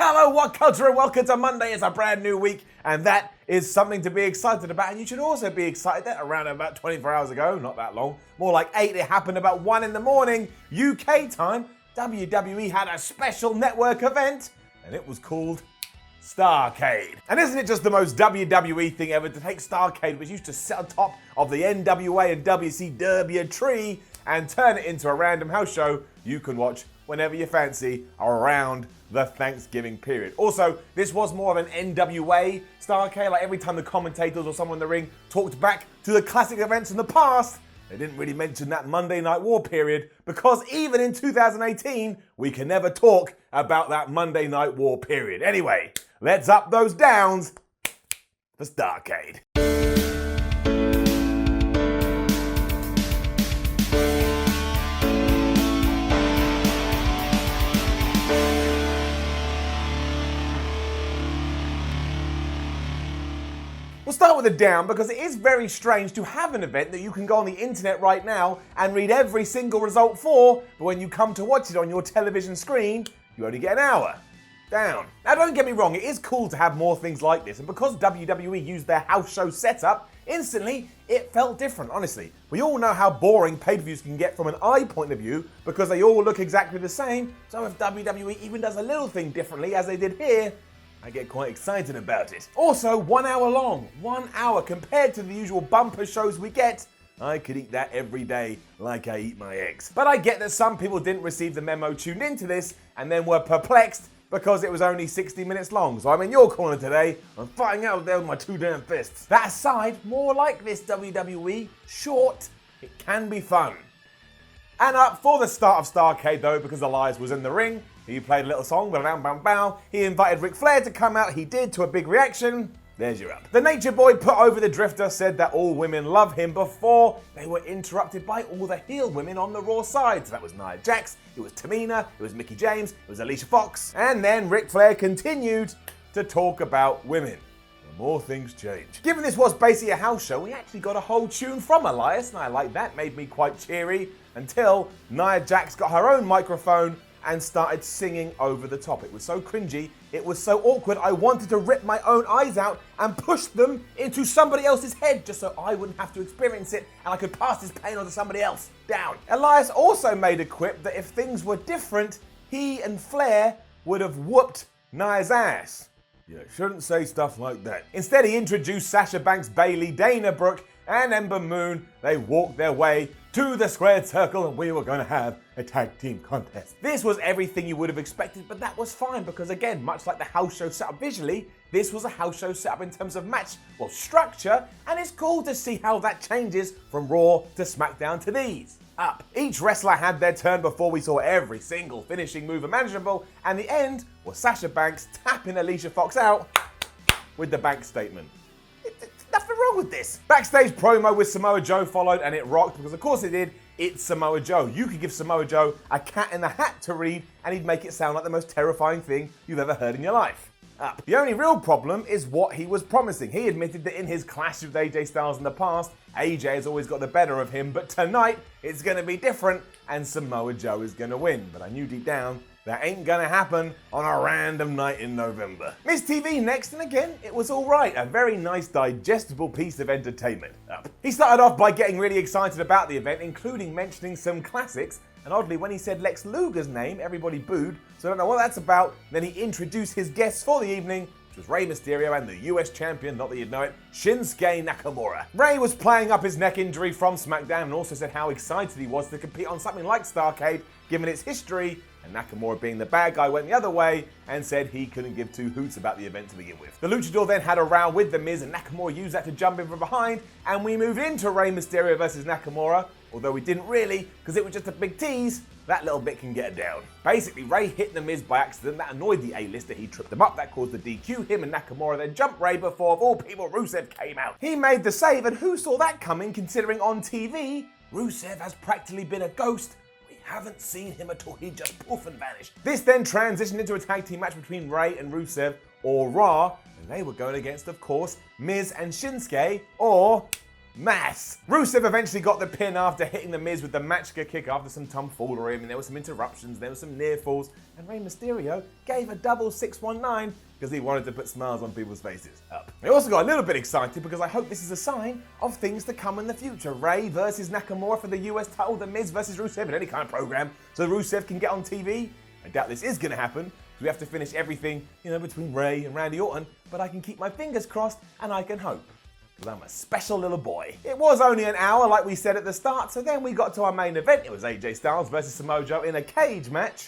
Hello, what culture, and welcome to Monday. It's a brand new week, and that is something to be excited about. And you should also be excited that around about 24 hours ago, not that long, more like 8, it happened about 1 in the morning, UK time, WWE had a special network event, and it was called Starrcade. And isn't it just the most WWE thing ever to take Starrcade, which used to sit on top of the NWA and WCW tree, and turn it into a random house show you can watch whenever you fancy around the Thanksgiving period. Also, this was more of an NWA Starrcade, like every time the commentators or someone in the ring talked back to the classic events in the past, they didn't really mention that Monday Night War period, because even in 2018, we can never talk about that Monday Night War period. Anyway, let's up those downs for Starrcade. We'll start with a down because it is very strange to have an event that you can go on the internet right now and read every single result for, but when you come to watch it on your television screen, you only get an hour. Down. Now don't get me wrong, it is cool to have more things like this, and because WWE used their house show setup, instantly it felt different, honestly. We all know how boring pay-per-views can get from an eye point of view because they all look exactly the same, so if WWE even does a little thing differently as they did here, I get quite excited about it. Also, 1 hour long. 1 hour compared to the usual bumper shows we get. I could eat that every day like I eat my eggs. But I get that some people didn't receive the memo, tuned into this, and then were perplexed because it was only 60 minutes long. So I'm in your corner today. I'm fighting out there with my two damn fists. That aside, more like this WWE. Short, it can be fun. And up for the start of Starrcade though, because Elias was in the ring, he played a little song, bam bam bam. He invited Ric Flair to come out, he did, to a big reaction. There's your up. The Nature Boy put over the Drifter, said that all women love him before they were interrupted by all the heel women on the Raw side. So that was Nia Jax, it was Tamina, it was Mickie James, it was Alicia Fox. And then Ric Flair continued to talk about women. The more things change. Given this was basically a house show, we actually got a whole tune from Elias, and I like that, made me quite cheery, until Nia Jax got her own microphone and started singing over the top. It was so cringy, it was so awkward, I wanted to rip my own eyes out and push them into somebody else's head just so I wouldn't have to experience it and I could pass this pain on to somebody else. Down. Elias also made a quip that if things were different, he and Flair would have whooped Nia's ass. You shouldn't say stuff like that. Instead, he introduced Sasha Banks, Bayley, Dana Brooke, and Ember Moon. They walked their way to the squared circle and we were going to have a tag team contest. This was everything you would have expected, but that was fine because again, much like the house show setup visually, this was a house show setup in terms of match, well, structure, and it's cool to see how that changes from Raw to SmackDown to these. Up. Each wrestler had their turn before we saw every single finishing move imaginable, and the end was Sasha Banks tapping Alicia Fox out with the bank statement. Nothing wrong with this. Backstage promo with Samoa Joe followed, and it rocked because of course it did. It's Samoa Joe. You could give Samoa Joe a Cat in the Hat to read and he'd make it sound like the most terrifying thing you've ever heard in your life. Up. The only real problem is what he was promising. He admitted that in his clash with AJ Styles in the past, AJ has always got the better of him, but tonight it's going to be different and Samoa Joe is going to win. But I knew deep down that ain't gonna happen on a random night in November. Miss TV next, and again, it was alright. A very nice, digestible piece of entertainment. Up. He started off by getting really excited about the event, including mentioning some classics, and oddly, when he said Lex Luger's name, everybody booed, so I don't know what that's about. Then he introduced his guests for the evening, which was Rey Mysterio and the US champion, not that you'd know it, Shinsuke Nakamura. Rey was playing up his neck injury from SmackDown and also said how excited he was to compete on something like Starrcade, given its history, and Nakamura, being the bad guy, went the other way and said he couldn't give two hoots about the event to begin with. The Luchador then had a row with The Miz and Nakamura used that to jump in from behind, and we moved into Rey Mysterio versus Nakamura, although we didn't really because it was just a big tease. That little bit can get down. Basically, Rey hit The Miz by accident. That annoyed the A-lister. He tripped him up. That caused the DQ. Him and Nakamura then jumped Rey before, of all people, Rusev came out. He made the save, and who saw that coming, considering on TV, Rusev has practically been a ghost. We haven't seen him at all. He just poof and vanished. This then transitioned into a tag team match between Rey and Rusev, or Raw, and they were going against, of course, Miz and Shinsuke, or mass. Rusev eventually got the pin after hitting The Miz with the matchka kick after some tomfoolery. I mean, there were some interruptions, there were some near falls, and Rey Mysterio gave a double 619 because he wanted to put smiles on people's faces. Up. I also got a little bit excited because I hope this is a sign of things to come in the future. Rey versus Nakamura for the US title, The Miz versus Rusev in any kind of program, so Rusev can get on TV. I doubt this is going to happen. We have to finish everything, between Rey and Randy Orton, but I can keep my fingers crossed and I can hope. Because I'm a special little boy. It was only an hour like we said at the start, so then we got to our main event. It was AJ Styles versus Samoa Joe in a cage match.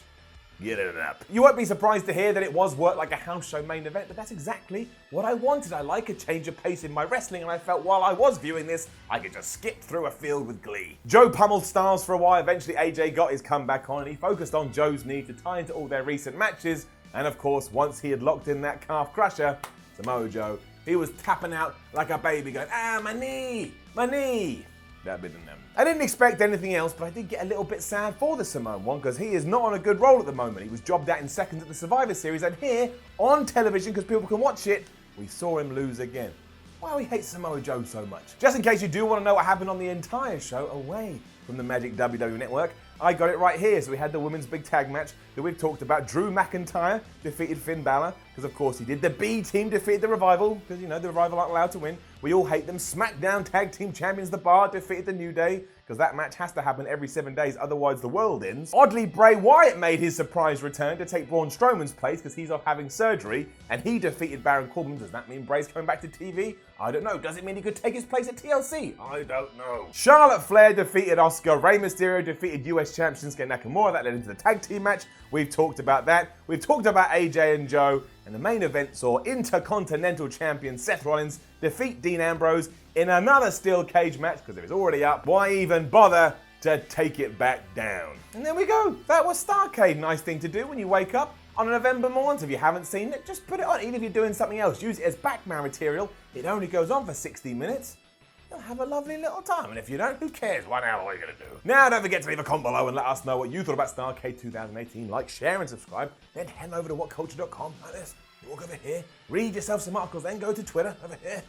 Get it up. You won't be surprised to hear that it was worked like a house show main event, but that's exactly what I wanted. I like a change of pace in my wrestling, and I felt while I was viewing this, I could just skip through a field with glee. Joe pummeled Styles for a while. Eventually AJ got his comeback on, and he focused on Joe's need to tie into all their recent matches. And of course, once he had locked in that calf crusher, Samoa Joe, he was tapping out like a baby going, my knee, my knee. That bit in them. I didn't expect anything else, but I did get a little bit sad for the Samoan one because he is not on a good roll at the moment. He was jobbed out in seconds at the Survivor Series, and here, on television, because people can watch it, we saw him lose again. Why do we hate Samoa Joe so much? Just in case you do want to know what happened on the entire show away from the magic WWE Network, I got it right here. So we had the women's big tag match that we've talked about. Drew McIntyre defeated Finn Balor, because of course he did. The B team defeated the Revival, because the Revival aren't allowed to win. We all hate them. SmackDown Tag Team Champions The Bar defeated the New Day, because that match has to happen every 7 days, otherwise the world ends. Oddly, Bray Wyatt made his surprise return to take Braun Strowman's place because he's off having surgery, and he defeated Baron Corbin. Does that mean Bray's coming back to TV? I don't know. Does it mean he could take his place at TLC? I don't know. Charlotte Flair defeated Asuka. Rey Mysterio defeated US champ Shinsuke Nakamura. That led into the tag team match. We've talked about that. We've talked about AJ and Joe. And the main event saw Intercontinental Champion Seth Rollins defeat Dean Ambrose in another steel cage match because it was already up. Why even bother to take it back down? And there we go. That was Starrcade. Nice thing to do when you wake up on a November morning. If you haven't seen it, just put it on. Even if you're doing something else, use it as background material. It only goes on for 60 minutes. You'll have a lovely little time. And if you don't, who cares? 1 hour, what are you going to do? Now, don't forget to leave a comment below and let us know what you thought about Starrcade 2018. Like, share, and subscribe. Then head over to whatculture.com like this. You walk over here, read yourself some articles, then go to Twitter over here.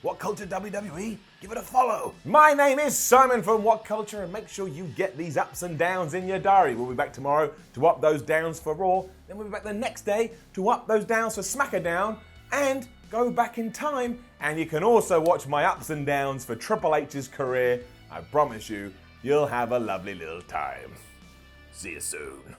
What Culture WWE? Give it a follow. My name is Simon from What Culture, and make sure you get these ups and downs in your diary. We'll be back tomorrow to up those downs for Raw. Then we'll be back the next day to up those downs for SmackDown and go back in time. And you can also watch my ups and downs for Triple H's career. I promise you, you'll have a lovely little time. See you soon.